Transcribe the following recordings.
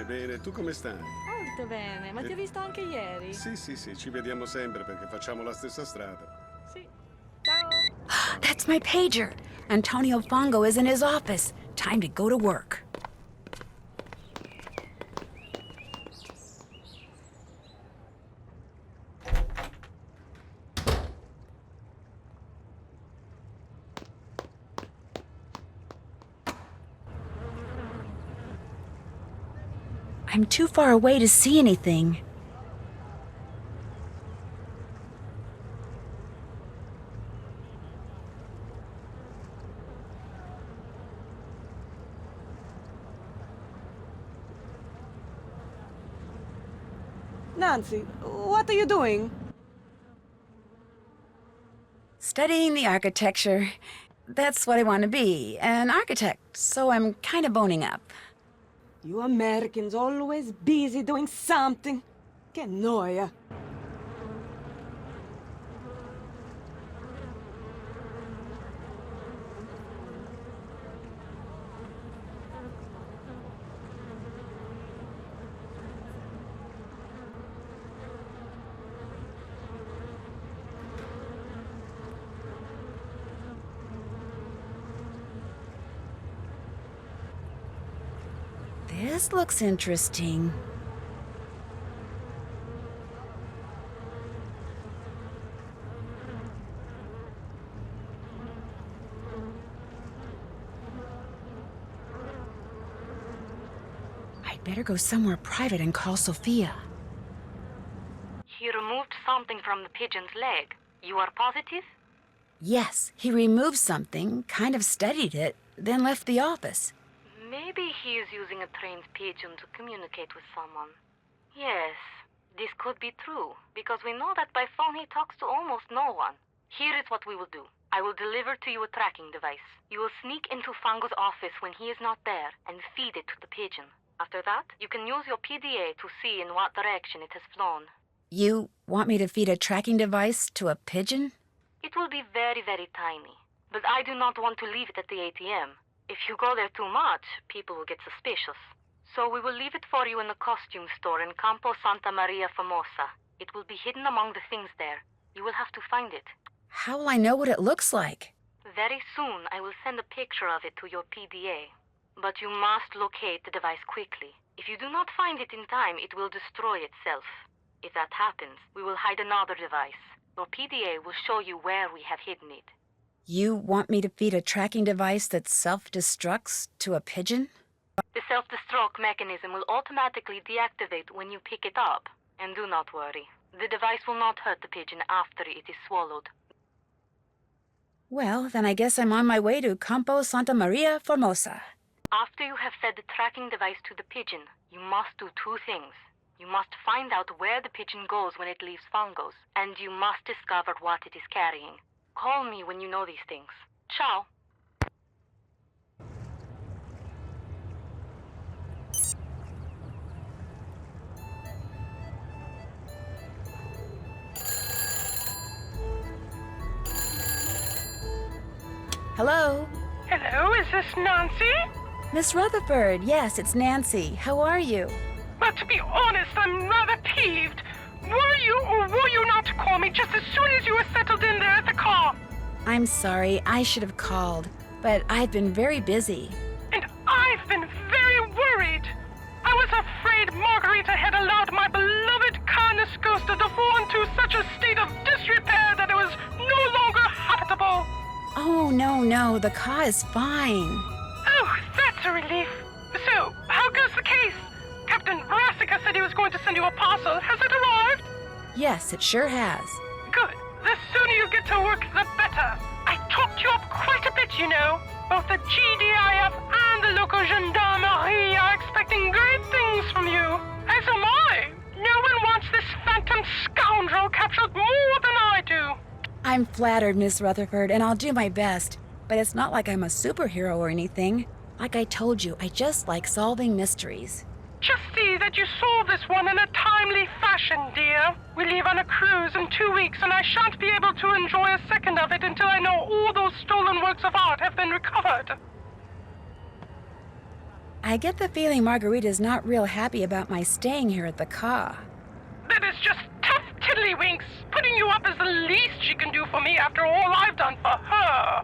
bene. Tu come stai? Molto bene, ma ti ho visto anche ieri. Sì, ci vediamo sempre perché facciamo la stessa strada. Sì. Ciao. That's my pager. Antonio Fango is in his office. Time to go to work. I'm too far away to see anything. Nancy, what are you doing? Studying the architecture. That's what I want to be, an architect, so I'm kind of boning up. You Americans always busy doing something. Che noia. This looks interesting. I'd better go somewhere private and call Sophia. He removed something from the pigeon's leg. You are positive? Yes, he removed something, kind of studied it, then left the office. Maybe he is using a trained pigeon to communicate with someone. Yes, this could be true, because we know that by phone he talks to almost no one. Here is what we will do. I will deliver to you a tracking device. You will sneak into Fango's office when he is not there and feed it to the pigeon. After that, you can use your PDA to see in what direction it has flown. You want me to feed a tracking device to a pigeon? It will be very, very tiny. But I do not want to leave it at the ATM. If you go there too much, people will get suspicious. So we will leave it for you in the costume store in Campo Santa Maria Formosa. It will be hidden among the things there. You will have to find it. How will I know what it looks like? Very soon, I will send a picture of it to your PDA. But you must locate the device quickly. If you do not find it in time, it will destroy itself. If that happens, we will hide another device. Your PDA will show you where we have hidden it. You want me to feed a tracking device that self-destructs to a pigeon? The self-destruct mechanism will automatically deactivate when you pick it up. And do not worry. The device will not hurt the pigeon after it is swallowed. Well, then I guess I'm on my way to Campo Santa Maria Formosa. After you have fed the tracking device to the pigeon, you must do two things. You must find out where the pigeon goes when it leaves Fango's, and you must discover what it is carrying. Call me when you know these things. Ciao. Hello? Hello, is this Nancy? Miss Rutherford, yes, it's Nancy. How are you? Well, to be honest, I'm rather peeved. Were you or were you not to call me just as soon as you were settled in there at the car? I'm sorry, I should have called, but I've been very busy. And I've been very worried. I was afraid Margarita had allowed my beloved Carnus ghost to fall into such a state of disrepair that it was no longer habitable. Oh, no, the car is fine. Oh, that's a relief. So, how goes the case? Captain Brassica said he was going to send you a parcel. Has it arrived? Yes, it sure has. Good. The sooner you get to work, the better. I talked you up quite a bit, you know. Both the GDIF and the local gendarmerie are expecting great things from you. As am I. No one wants this phantom scoundrel captured more than I do. I'm flattered, Miss Rutherford, and I'll do my best. But it's not like I'm a superhero or anything. Like I told you, I just like solving mysteries. Just see that you solve this one in a timely fashion, dear. We leave on a cruise in 2 weeks, and I shan't be able to enjoy a second of it until I know all those stolen works of art have been recovered. I get the feeling Margarita's not real happy about my staying here at the car. That is just tough tiddlywinks, putting you up as the least she can do for me after all I've done for her.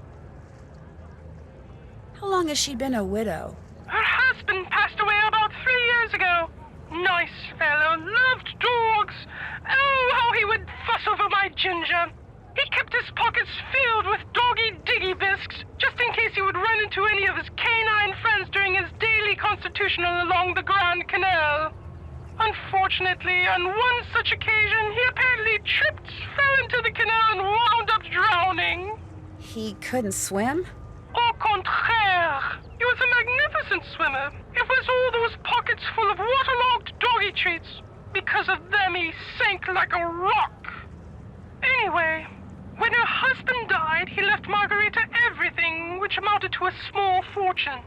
How long has she been a widow? Her husband passed away about 3 years ago. Nice fellow, loved dogs. Oh, how he would fuss over my Ginger. He kept his pockets filled with doggy-diggy bisques, just in case he would run into any of his canine friends during his daily constitutional along the Grand Canal. Unfortunately, on one such occasion, he apparently tripped, fell into the canal, and wound up drowning. He couldn't swim? Au contraire, he was a magnificent swimmer. It was all those pockets full of waterlogged doggy treats. Because of them, he sank like a rock. Anyway, when her husband died, he left Margarita everything, which amounted to a small fortune.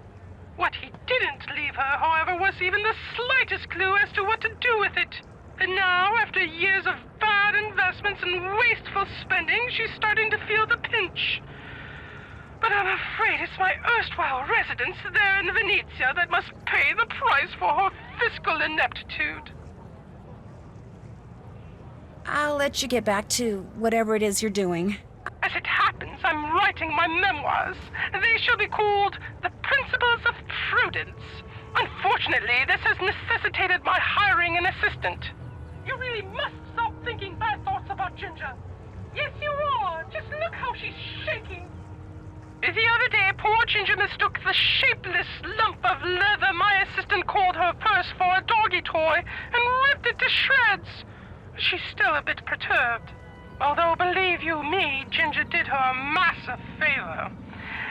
What he didn't leave her, however, was even the slightest clue as to what to do with it. And now, after years of bad investments and wasteful spending, she's starting to feel the pinch. But I'm afraid it's my erstwhile residence there in Venezia that must pay the price for her fiscal ineptitude. I'll let you get back to whatever it is you're doing. As it happens, I'm writing my memoirs. They shall be called The Principles of Prudence. Unfortunately, this has necessitated my hiring an assistant. You really must stop thinking bad thoughts about Ginger. Yes, you are. Just look how she's shaking. The other day, poor Ginger mistook the shapeless lump of leather my assistant called her purse for a doggy toy and ripped it to shreds. She's still a bit perturbed. Although, believe you me, Ginger did her a massive favor.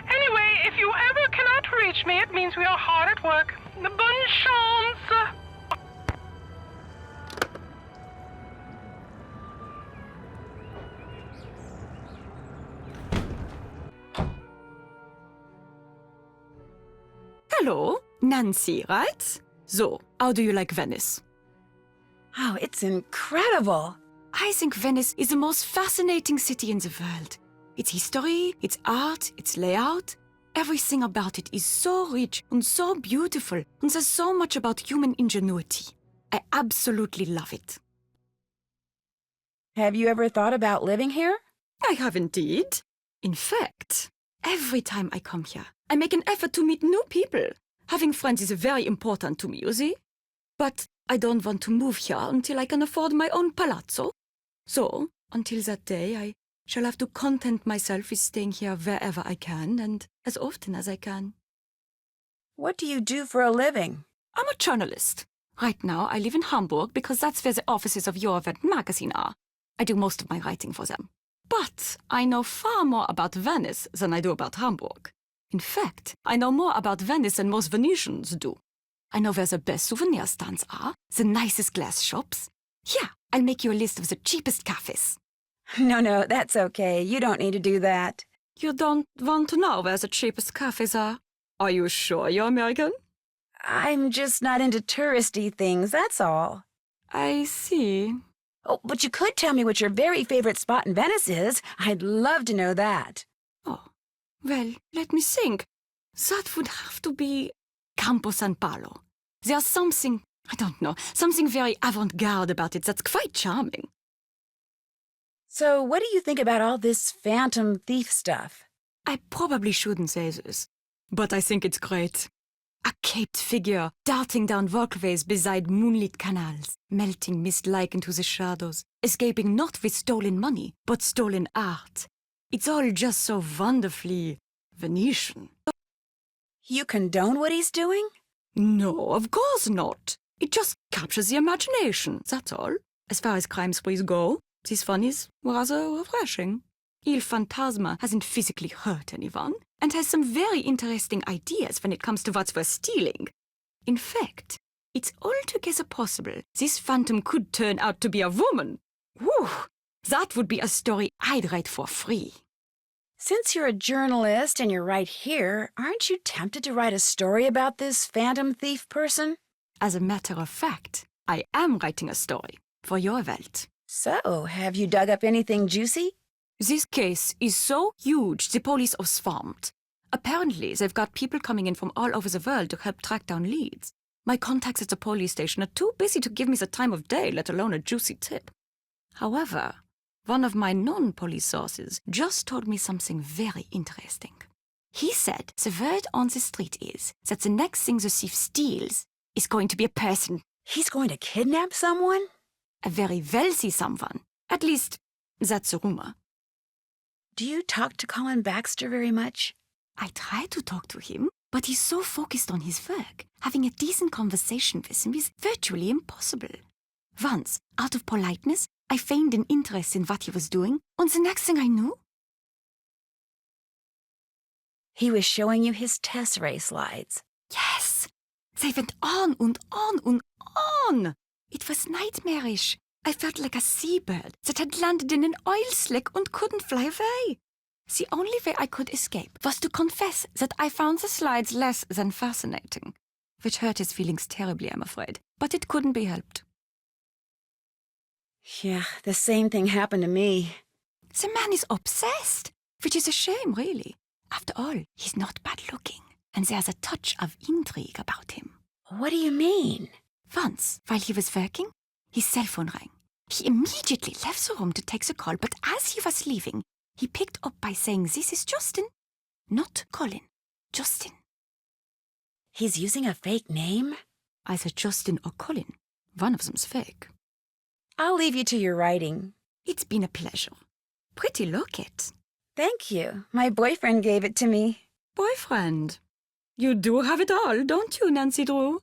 Anyway, if you ever cannot reach me, it means we are hard at work. Bonne chance! Hello, Nancy, right? So, how do you like Venice? Oh, it's incredible. I think Venice is the most fascinating city in the world. Its history, its art, its layout, everything about it is so rich and so beautiful, and there's so much about human ingenuity. I absolutely love it. Have you ever thought about living here? I have indeed. In fact, every time I come here, I make an effort to meet new people. Having friends is very important to me, you see? But I don't want to move here until I can afford my own palazzo. So, until that day, I shall have to content myself with staying here wherever I can and as often as I can. What do you do for a living? I'm a journalist. Right now, I live in Hamburg because that's where the offices of Your Event magazine are. I do most of my writing for them. But I know far more about Venice than I do about Hamburg. In fact, I know more about Venice than most Venetians do. I know where the best souvenir stands are, the nicest glass shops. Here, I'll make you a list of the cheapest cafes. No, that's okay. You don't need to do that. You don't want to know where the cheapest cafes are? Are you sure you're American? I'm just not into touristy things, that's all. I see. Oh, but you could tell me what your very favorite spot in Venice is. I'd love to know that. Oh, well, let me think. That would have to be Campo San Paolo. There's something, I don't know, something very avant-garde about it that's quite charming. So what do you think about all this phantom thief stuff? I probably shouldn't say this, but I think it's great. A caped figure darting down walkways beside moonlit canals, melting mist-like into the shadows, escaping not with stolen money, but stolen art. It's all just so wonderfully Venetian. You condone what he's doing? No, of course not. It just captures the imagination, that's all. As far as crime sprees go, this one is rather refreshing. Il Fantasma hasn't physically hurt anyone, and has some very interesting ideas when it comes to what's worth stealing. In fact, it's altogether possible this phantom could turn out to be a woman. Whew! That would be a story I'd write for free. Since you're a journalist and you're right here, aren't you tempted to write a story about this phantom thief person? As a matter of fact, I am writing a story for Your Welt. So, have you dug up anything juicy? This case is so huge the police are swamped. Apparently, they've got people coming in from all over the world to help track down leads. My contacts at the police station are too busy to give me the time of day, let alone a juicy tip. However, one of my non-police sources just told me something very interesting. He said the word on the street is that the next thing the thief steals is going to be a person. He's going to kidnap someone? A very wealthy someone. At least, that's the rumor. Do you talk to Colin Baxter very much? I try to talk to him, but he's so focused on his work. Having a decent conversation with him is virtually impossible. Once, out of politeness, I feigned an interest in what he was doing, and the next thing I knew... He was showing you his test race slides. Yes! They went on and on and on! It was nightmarish. I felt like a seabird that had landed in an oil slick and couldn't fly away. The only way I could escape was to confess that I found the slides less than fascinating, which hurt his feelings terribly, I'm afraid, but it couldn't be helped. Yeah, the same thing happened to me. The man is obsessed, which is a shame, really. After all, he's not bad-looking, and there's a touch of intrigue about him. What do you mean? Once, while he was working, his cell phone rang. He immediately left the room to take the call, but as he was leaving, he picked up by saying, "This is Justin." Not Colin, Justin. He's using a fake name? Either Justin or Colin. One of them's fake. I'll leave you to your writing. It's been a pleasure. Pretty locket. Thank you. My boyfriend gave it to me. Boyfriend? You do have it all, don't you, Nancy Drew?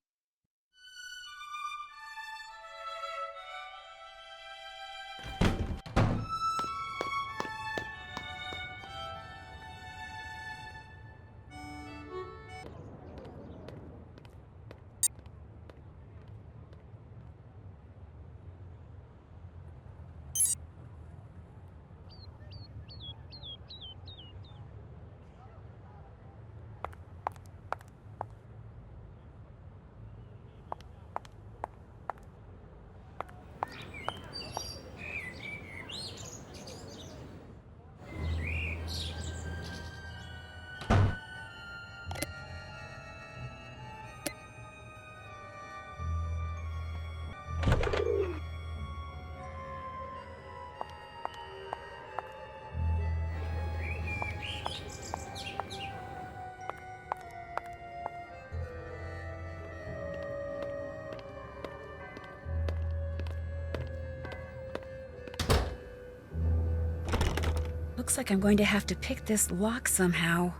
Looks like I'm going to have to pick this lock somehow.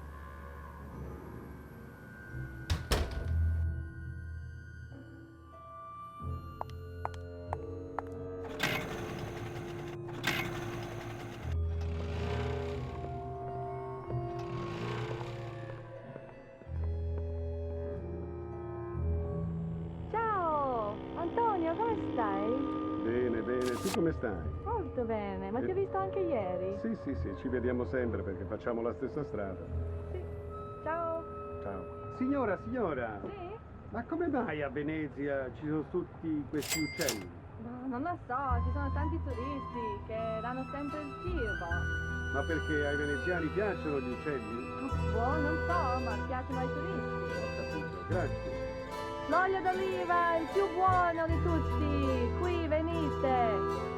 Ciao! Antonio, come stai? Bene, bene. Tu come stai? Molto bene, ma ti ho visto anche ieri. Sì, sì, sì, ci vediamo sempre perché facciamo la stessa strada. Sì. Ciao. Ciao. Signora, signora, Sì? ma come mai a Venezia ci sono tutti questi uccelli? No, non lo so, ci sono tanti turisti che danno sempre il cibo. Ma perché ai veneziani piacciono gli uccelli? Boh, non so, ma piacciono ai turisti. Ho capito, grazie. L'olio d'oliva, il più buono di tutti! Qui venite!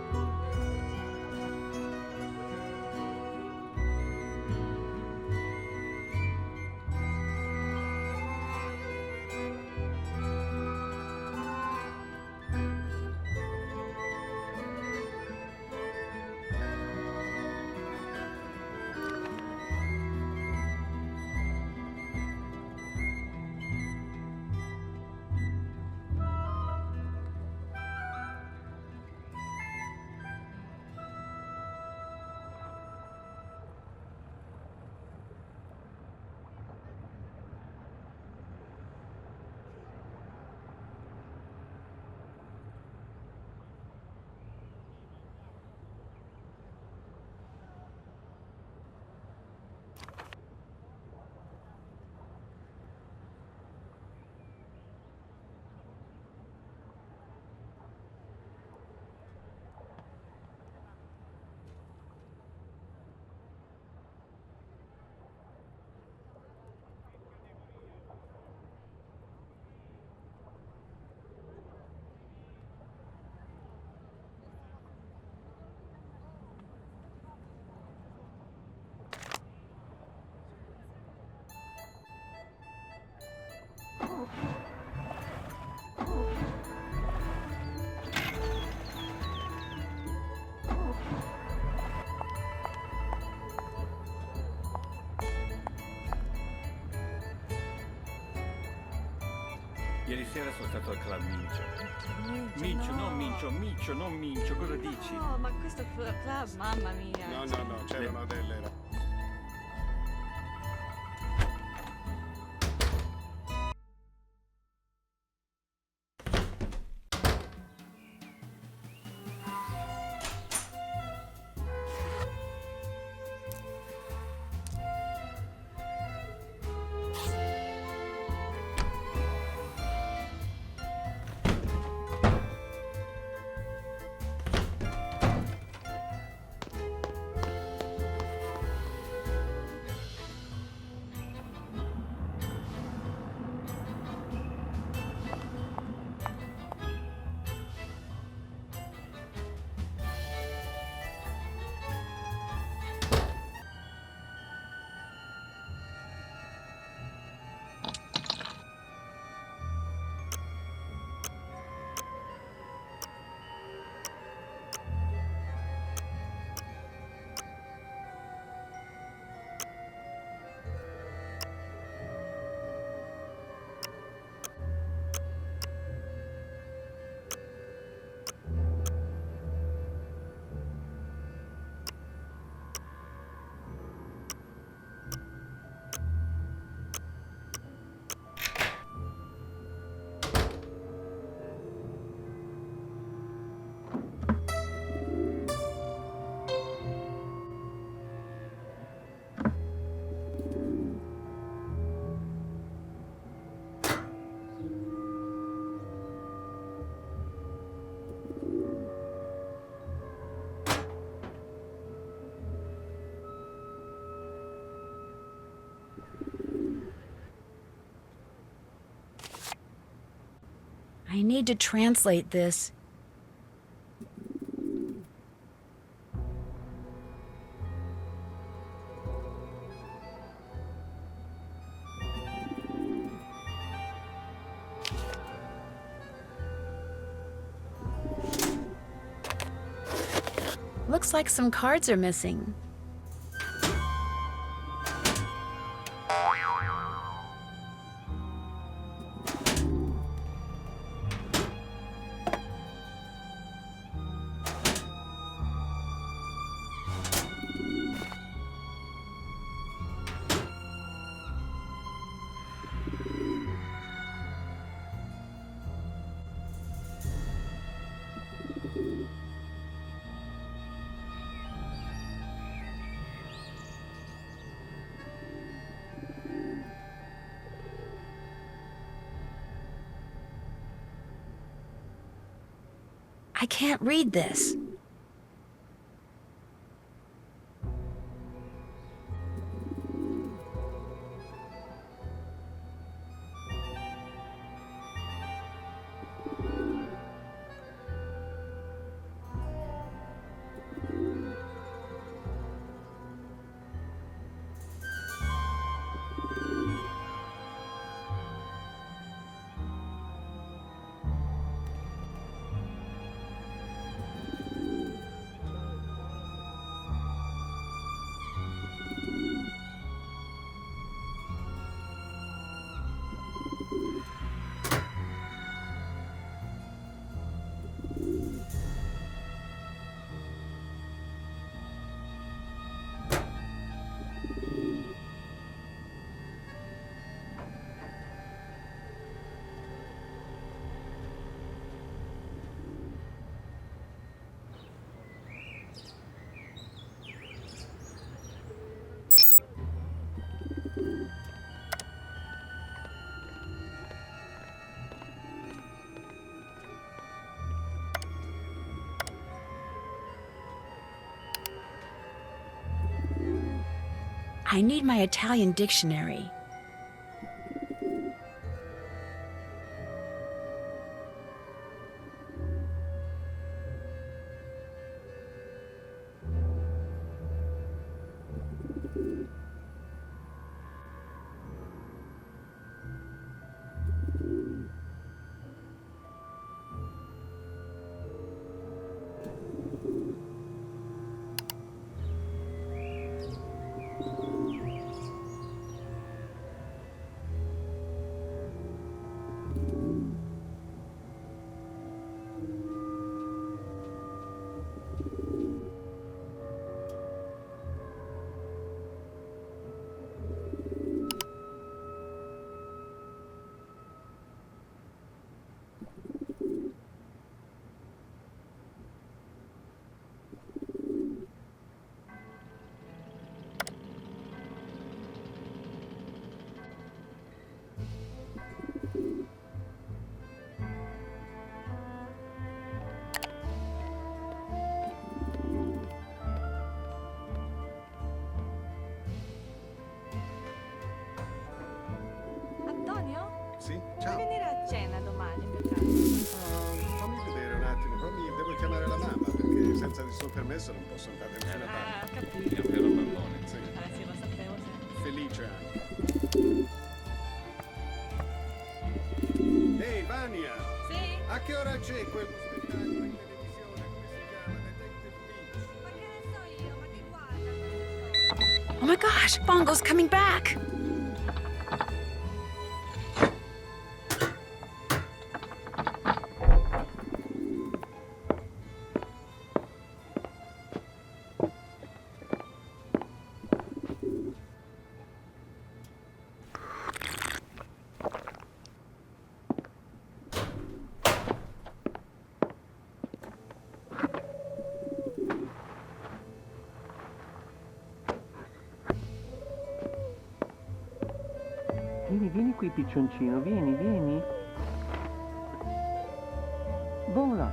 Ieri sera sono stato al club Mincio. Mincio, no. non Mincio, Mincio, non Mincio, cosa dici? No, ma questo club, mamma mia. No, c'erano delle... I need to translate this. Looks like some cards are missing. I can't read this. I need my Italian dictionary. senza il suo permesso non posso andare da nessuna parte. È un vero bambone. Sì. Sì, lo sapevo, sì. Felice anche. Ehi, Vania! Sì? A che ora c'è quel spettacolo in televisione? Come si chiama? Detective Beach? Oh my gosh, Fango's coming back! Vieni qui, piccioncino, vieni. Vola.